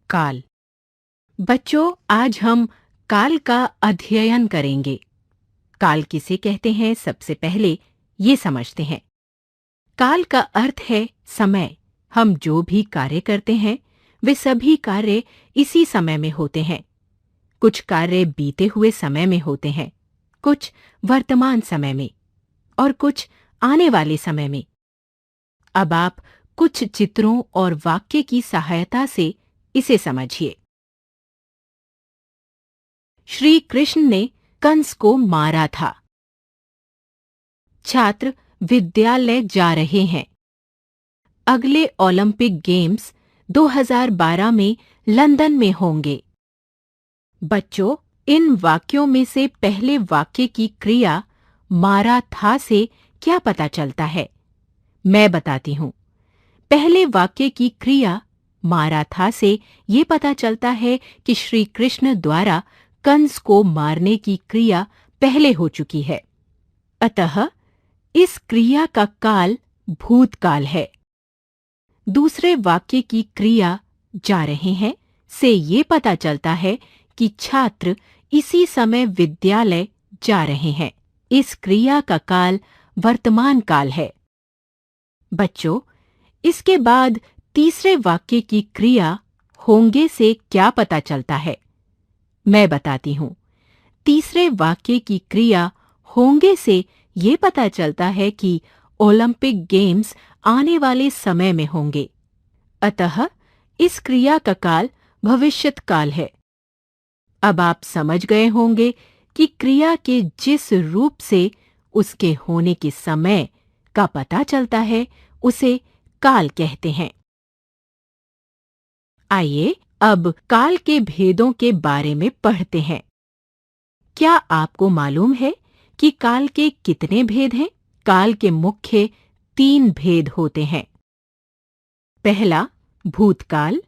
काल। बच्चों, आज हम काल का अध्ययन करेंगे। काल किसे कहते हैं, सबसे पहले ये समझते हैं। काल का अर्थ है समय। हम जो भी कार्य करते हैं वे सभी कार्य इसी समय में होते हैं। कुछ कार्य बीते हुए समय में होते हैं, कुछ वर्तमान समय में और कुछ आने वाले समय में। अब आप कुछ चित्रों और वाक्य की सहायता से इसे समझिए। श्री कृष्ण ने कंस को मारा था। छात्र विद्यालय जा रहे हैं। अगले ओलंपिक गेम्स 2012 में लंदन में होंगे। बच्चों, इन वाक्यों में से पहले वाक्य की क्रिया मारा था से क्या पता चलता है? मैं बताती हूँ। पहले वाक्य की क्रिया मारा था से ये पता चलता है कि श्री कृष्ण द्वारा कंस को मारने की क्रिया पहले हो चुकी है। अतः इस क्रिया का काल भूतकाल है। दूसरे वाक्य की क्रिया जा रहे हैं से ये पता चलता है कि छात्र इसी समय विद्यालय जा रहे हैं। इस क्रिया का काल वर्तमान काल है। बच्चों, इसके बाद तीसरे वाक्य की क्रिया होंगे से क्या पता चलता है? मैं बताती हूँ। तीसरे वाक्य की क्रिया होंगे से ये पता चलता है कि ओलंपिक गेम्स आने वाले समय में होंगे। अतः इस क्रिया का काल भविष्यत काल है। अब आप समझ गए होंगे कि क्रिया के जिस रूप से उसके होने के समय का पता चलता है उसे काल कहते हैं। आइए अब काल के भेदों के बारे में पढ़ते हैं। क्या आपको मालूम है कि काल के कितने भेद हैं? काल के मुख्य 3 भेद होते हैं। पहला भूतकाल,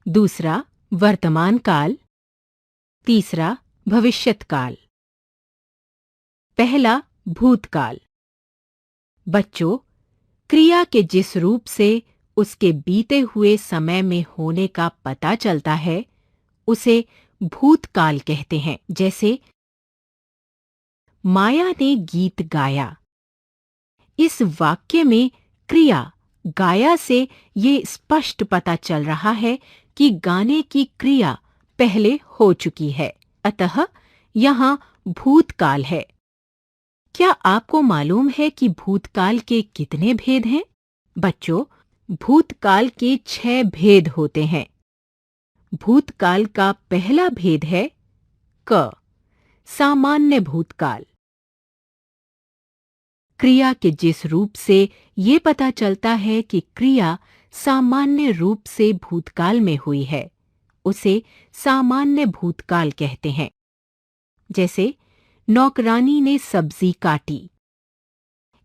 दूसरा वर्तमान काल, तीसरा भविष्यत काल। पहला भूतकाल। बच्चों, क्रिया के जिस रूप से उसके बीते हुए समय में होने का पता चलता है उसे भूतकाल कहते हैं। जैसे माया ने गीत गाया। इस वाक्य में क्रिया गाया से ये स्पष्ट पता चल रहा है कि गाने की क्रिया पहले हो चुकी है। अतः यहाँ भूतकाल है। क्या आपको मालूम है कि भूतकाल के कितने भेद हैं? बच्चों, भूतकाल के 6 भेद होते हैं। भूतकाल का पहला भेद है क, सामान्य भूतकाल। क्रिया के जिस रूप से ये पता चलता है कि क्रिया सामान्य रूप से भूतकाल में हुई है उसे सामान्य भूतकाल कहते हैं। जैसे नौकरानी ने सब्जी काटी।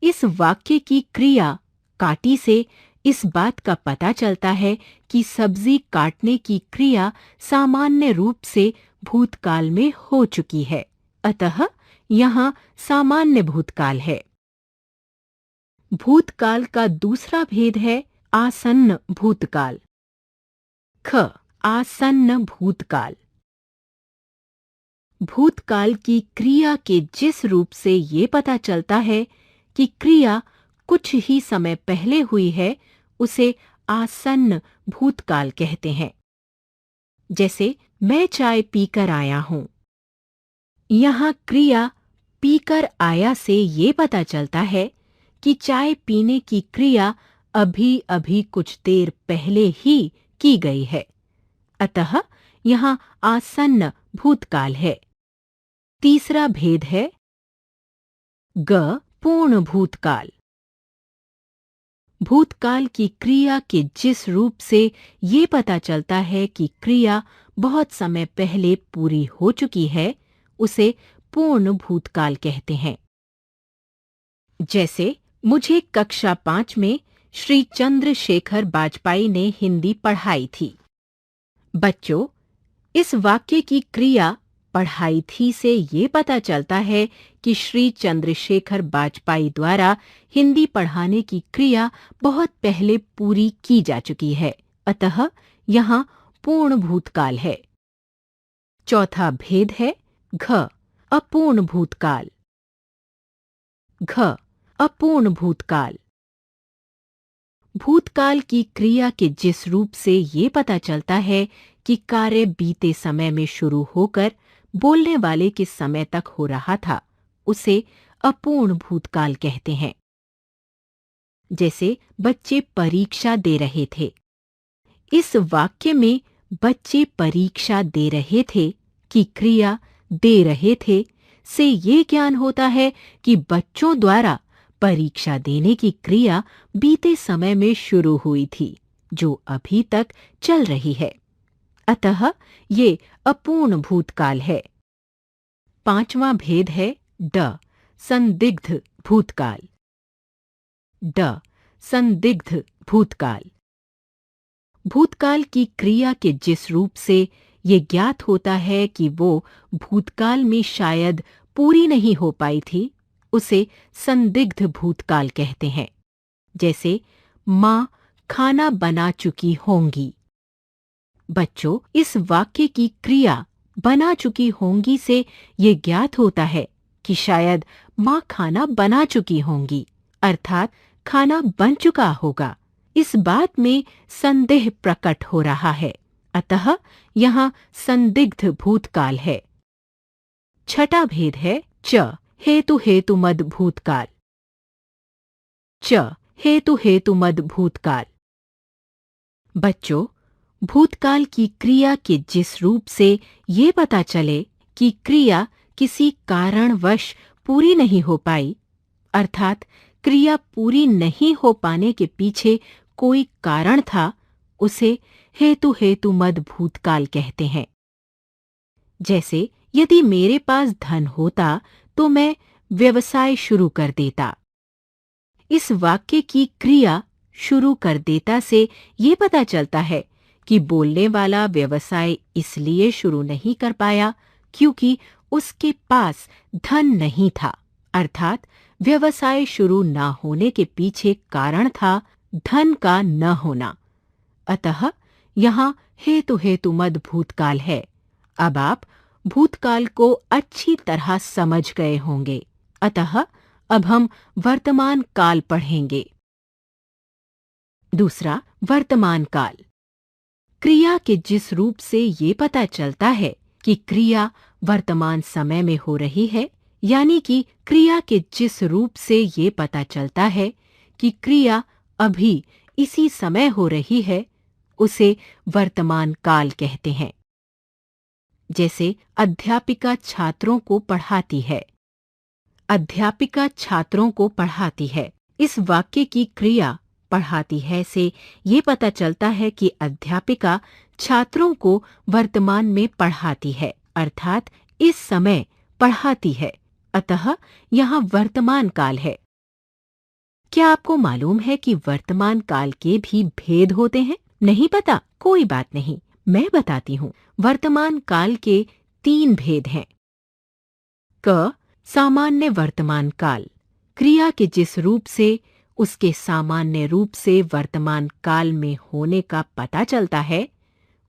इस वाक्य की क्रिया काटी से इस बात का पता चलता है कि सब्जी काटने की क्रिया सामान्य रूप से भूतकाल में हो चुकी है। अतः यहाँ सामान्य भूतकाल है। भूतकाल का दूसरा भेद है आसन्न भूतकाल। ख, आसन्न भूतकाल। भूतकाल की क्रिया के जिस रूप से ये पता चलता है कि क्रिया कुछ ही समय पहले हुई है उसे आसन्न भूतकाल कहते हैं। जैसे मैं चाय पीकर आया हूं। यहाँ क्रिया पीकर आया से ये पता चलता है कि चाय पीने की क्रिया अभी अभी कुछ देर पहले ही की गई है। अतः यहाँ आसन्न भूतकाल है। तीसरा भेद है ग, पूर्ण भूतकाल। भूतकाल की क्रिया के जिस रूप से ये पता चलता है कि क्रिया बहुत समय पहले पूरी हो चुकी है उसे पूर्ण भूतकाल कहते हैं। जैसे मुझे कक्षा 5 में श्री चंद्रशेखर वाजपेयी ने हिंदी पढ़ाई थी। बच्चों, इस वाक्य की क्रिया पढ़ाई थी से ये पता चलता है कि श्री चंद्रशेखर वाजपेयी द्वारा हिंदी पढ़ाने की क्रिया बहुत पहले पूरी की जा चुकी है। अतः यहाँ पूर्ण भूतकाल है। चौथा भेद है घ, अपूर्ण भूतकाल। घ, अपूर्ण भूतकाल। भूतकाल की क्रिया के जिस रूप से ये पता चलता है कि कार्य बीते समय में शुरू होकर बोलने वाले के समय तक हो रहा था, उसे अपूर्ण भूतकाल कहते हैं। जैसे बच्चे परीक्षा दे रहे थे। इस वाक्य में बच्चे परीक्षा दे रहे थे कि क्रिया दे रहे थे से ये ज्ञान होता है कि बच्चों द्वारा परीक्षा देने की क्रिया बीते समय में शुरू हुई थी, जो अभी तक चल रही है। अतः ये अपूर्ण भूतकाल है। पांचवां भेद है ड, संदिग्ध भूतकाल। ड, संदिग्ध भूतकाल। भूतकाल की क्रिया के जिस रूप से ये ज्ञात होता है कि वो भूतकाल में शायद पूरी नहीं हो पाई थी, उसे संदिग्ध भूतकाल कहते हैं। जैसे माँ खाना बना चुकी होंगी। बच्चों, इस वाक्य की क्रिया बना चुकी होंगी से ये ज्ञात होता है कि शायद माँ खाना बना चुकी होंगी, अर्थात खाना बन चुका होगा। इस बात में संदेह प्रकट हो रहा है, अतः यहाँ संदिग्ध भूतकाल है। छठा भेद है च, हेतु हेतुमद भूतकाल। च, हेतु हेतुमद भूतकाल। बच्चों, भूतकाल की क्रिया के जिस रूप से ये पता चले कि क्रिया किसी कारणवश पूरी नहीं हो पाई, अर्थात क्रिया पूरी नहीं हो पाने के पीछे कोई कारण था, उसे हेतु हेतुमद भूतकाल कहते हैं। जैसे यदि मेरे पास धन होता तो मैं व्यवसाय शुरू कर देता। इस वाक्य की क्रिया शुरू कर देता से ये पता चलता है कि बोलने वाला व्यवसाय इसलिए शुरू नहीं कर पाया क्योंकि उसके पास धन नहीं था, अर्थात व्यवसाय शुरू न होने के पीछे कारण था धन का न होना। अतः यहाँ हेतु हेतुमद भूतकाल है। अब आप भूतकाल को अच्छी तरह समझ गए होंगे, अतः अब हम वर्तमान काल पढ़ेंगे। दूसरा, वर्तमान काल। क्रिया के जिस रूप से ये पता चलता है कि क्रिया वर्तमान समय में हो रही है, यानी कि क्रिया के जिस रूप से ये पता चलता है कि क्रिया अभी इसी समय हो रही है, उसे वर्तमान काल कहते हैं। जैसे अध्यापिका छात्रों को पढ़ाती है। अध्यापिका छात्रों को पढ़ाती है। इस वाक्य की क्रिया पढ़ाती है से ये पता चलता है कि अध्यापिका छात्रों को वर्तमान में पढ़ाती है, अर्थात इस समय पढ़ाती है। अतः यहाँ वर्तमान काल है। क्या आपको मालूम है कि वर्तमान काल के भी भेद होते हैं? नहीं पता? कोई बात नहीं, मैं बताती हूँ। वर्तमान काल के 3 भेद हैं। क, सामान्य वर्तमान काल। क्रिया के जिस रूप से उसके सामान्य रूप से वर्तमान काल में होने का पता चलता है,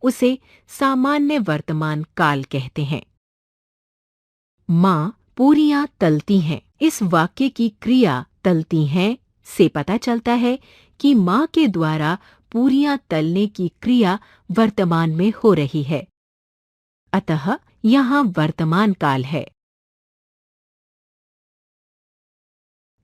उसे सामान्य वर्तमान काल कहते हैं। माँ पूरियां तलती हैं। इस वाक्य की क्रिया तलती हैं से पता चलता है कि माँ के द्वारा पूरियां तलने की क्रिया वर्तमान में हो रही है, अतः यहाँ वर्तमान काल है।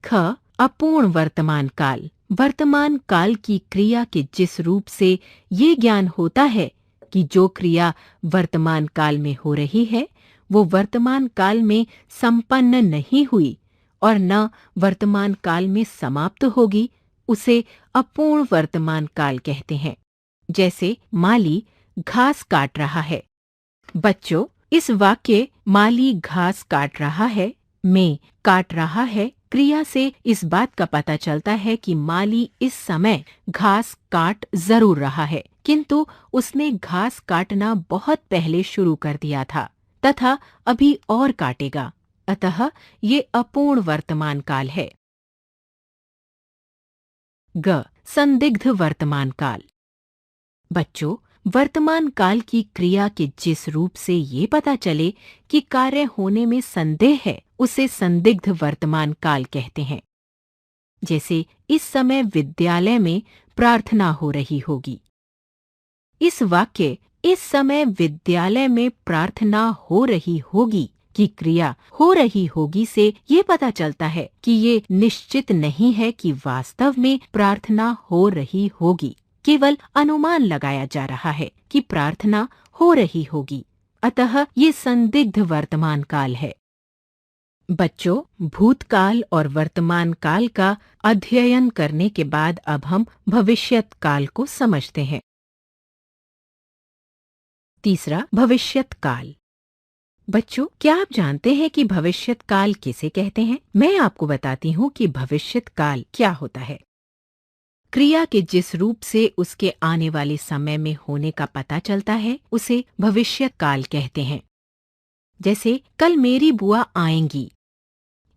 ख, अपूर्ण वर्तमान काल। वर्तमान काल की क्रिया के जिस रूप से ये ज्ञान होता है कि जो क्रिया वर्तमान काल में हो रही है वो वर्तमान काल में संपन्न नहीं हुई और न वर्तमान काल में समाप्त होगी, उसे अपूर्ण वर्तमान काल कहते हैं। जैसे माली घास काट रहा है। बच्चों, इस वाक्य माली घास काट रहा है में काट रहा है क्रिया से इस बात का पता चलता है कि माली इस समय घास काट जरूर रहा है, किंतु उसने घास काटना बहुत पहले शुरू कर दिया था तथा अभी और काटेगा, अतः ये अपूर्ण वर्तमान काल है। ग, संदिग्ध वर्तमान काल। बच्चों, वर्तमान काल की क्रिया के जिस रूप से ये पता चले कि कार्य होने में संदेह है, उसे संदिग्ध वर्तमान काल कहते हैं। जैसे इस समय विद्यालय में प्रार्थना हो रही होगी। इस वाक्य इस समय विद्यालय में प्रार्थना हो रही होगी की क्रिया हो रही होगी से ये पता चलता है कि ये निश्चित नहीं है कि वास्तव में प्रार्थना हो रही होगी, केवल अनुमान लगाया जा रहा है कि प्रार्थना हो रही होगी। अतः ये संदिग्ध वर्तमान काल है। बच्चों, भूतकाल और वर्तमान काल का अध्ययन करने के बाद अब हम भविष्यत काल को समझते हैं। तीसरा, भविष्यत काल। बच्चों, क्या आप जानते हैं कि भविष्यत काल किसे कहते हैं? मैं आपको बताती हूँ कि भविष्यत काल क्या होता है। क्रिया के जिस रूप से उसके आने वाले समय में होने का पता चलता है, उसे भविष्यत काल कहते हैं। जैसे कल मेरी बुआ आएंगी।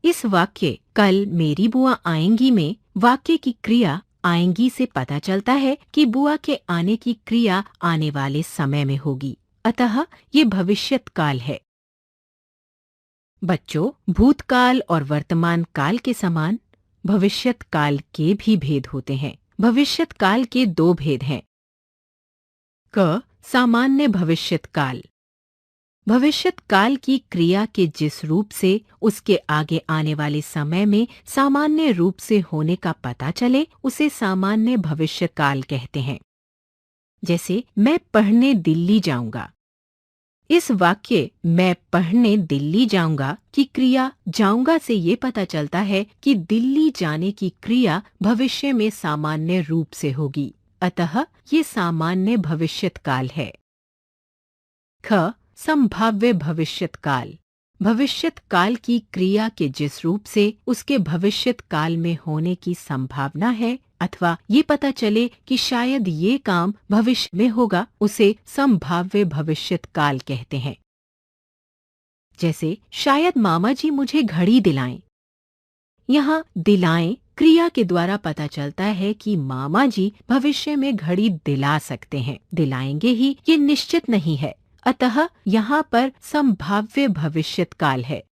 इस वाक्य कल मेरी बुआ आएंगी में वाक्य की क्रिया आएंगी से पता चलता है कि बुआ के आने की क्रिया आने वाले समय में होगी। अतः ये भविष्यत काल है। बच्चों, भूतकाल और वर्तमान काल के समान भविष्यत काल के भी भेद होते हैं। भविष्यत काल के दो भेद हैं। क. सामान्य भविष्यत काल। भविष्यत काल की क्रिया के जिस रूप से उसके आगे आने वाले समय में सामान्य रूप से होने का पता चले, उसे सामान्य भविष्य काल कहते हैं। जैसे मैं पढ़ने दिल्ली जाऊंगा। इस वाक्य मैं पढ़ने दिल्ली जाऊंगा की क्रिया जाऊंगा से ये पता चलता है कि दिल्ली जाने की क्रिया भविष्य में सामान्य रूप से होगी। अतः ये सामान्य भविष्यत काल है। ख. संभाव्य भविष्यत काल। भविष्यत काल की क्रिया के जिस रूप से उसके भविष्यत काल में होने की संभावना है अथवा ये पता चले कि शायद ये काम भविष्य में होगा, उसे संभाव्य भविष्यत काल कहते हैं। जैसे शायद मामा जी मुझे घड़ी दिलाएं। यहाँ दिलाएं क्रिया के द्वारा पता चलता है कि मामा जी भविष्य में घड़ी दिला सकते हैं। दिलाएंगे ही ये निश्चित नहीं है। अतः यहाँ पर संभाव्य भविष्यत काल है।